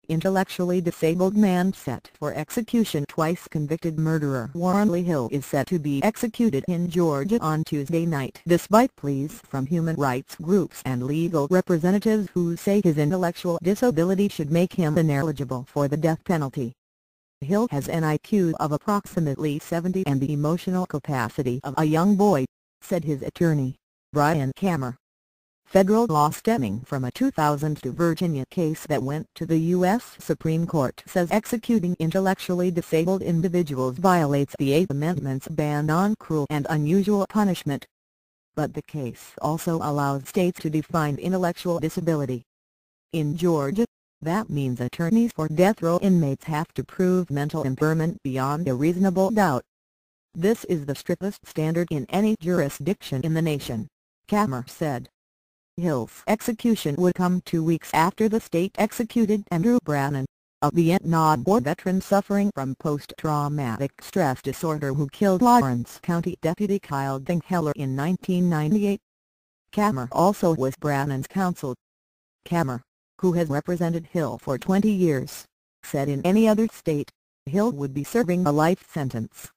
intellectually disabled man set for execution. Twice convicted murderer Warren Hill is set to be executed in Georgia on Tuesday night, despite pleas from human rights groups and legal representatives who say his intellectual disability should make him ineligible for the death penalty. Hill has an IQ of approximately 70 and the emotional capacity of a young boy, said his attorney, Brian Kammer. Federal law stemming from a 2002 Virginia case that went to the U.S. Supreme Court says executing intellectually disabled individuals violates the Eighth Amendment's ban on cruel and unusual punishment. But the case also allows states to define intellectual disability. In Georgia, that means attorneys for death row inmates have to prove mental impairment beyond a reasonable doubt. This is the strictest standard in any jurisdiction in the nation, Kammer said. Hill's execution would come 2 weeks after the state executed Andrew Brannon, a Vietnam War veteran suffering from post-traumatic stress disorder who killed Lawrence County Deputy Kyle Heller in 1998. Kammer also was Brannon's counsel. Kammer, who has represented Hill for 20 years, said in any other state, Hill would be serving a life sentence.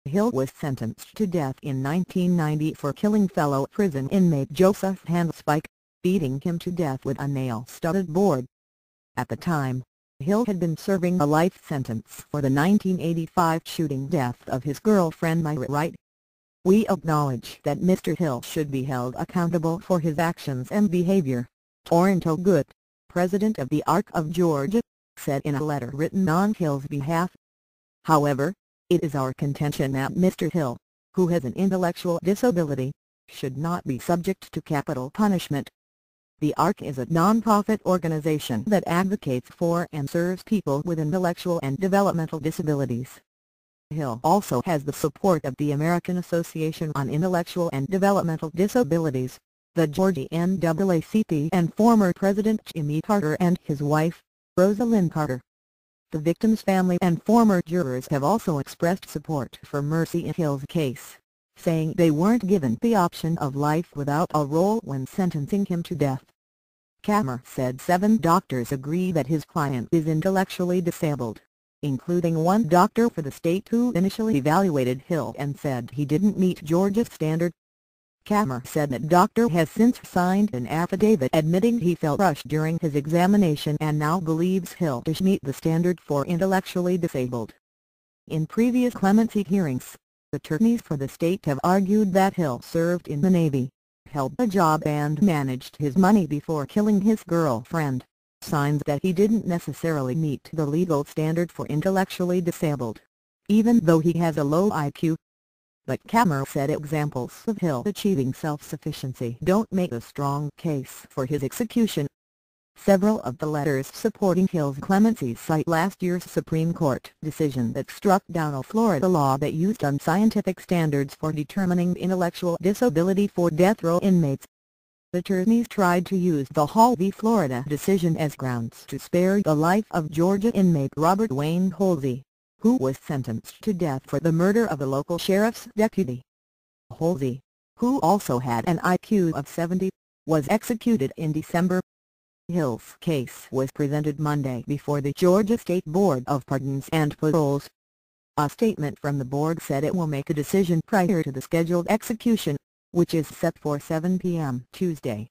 Hill was sentenced to death in 1990 for killing fellow prison inmate Joseph Handspike, beating him to death with a nail-studded board. At the time, Hill had been serving a life sentence for the 1985 shooting death of his girlfriend Myra Wright. "We acknowledge that Mr. Hill should be held accountable for his actions and behavior," Toronto Good, president of the Arc of Georgia, said in a letter written on Hill's behalf. However, it is our contention that Mr. Hill, who has an intellectual disability, should not be subject to capital punishment. The ARC is a non-profit organization that advocates for and serves people with intellectual and developmental disabilities. Hill also has the support of the American Association on Intellectual and Developmental Disabilities, the Georgia NAACP, and former President Jimmy Carter and his wife, Rosalind Carter. The victim's family and former jurors have also expressed support for mercy in Hill's case, saying they weren't given the option of life without parole when sentencing him to death. Kammer said 7 doctors agree that his client is intellectually disabled, including one doctor for the state who initially evaluated Hill and said he didn't meet Georgia's standard. Kammer said that doctor has since signed an affidavit admitting he felt rushed during his examination and now believes Hill does meet the standard for intellectually disabled. In previous clemency hearings, attorneys for the state have argued that Hill served in the Navy, held a job and managed his money before killing his girlfriend, signs that he didn't necessarily meet the legal standard for intellectually disabled, even though he has a low IQ. But Kammer said examples of Hill achieving self-sufficiency don't make a strong case for his execution. Several of the letters supporting Hill's clemency cite last year's Supreme Court decision that struck down a Florida law that used unscientific standards for determining intellectual disability for death row inmates. Attorneys tried to use the Hall v. Florida decision as grounds to spare the life of Georgia inmate Robert Wayne Holsey, who was sentenced to death for the murder of a local sheriff's deputy. Holsey, who also had an IQ of 70, was executed in December. Hill's case was presented Monday before the Georgia State Board of Pardons and Paroles. A statement from the board said it will make a decision prior to the scheduled execution, which is set for 7 p.m. Tuesday.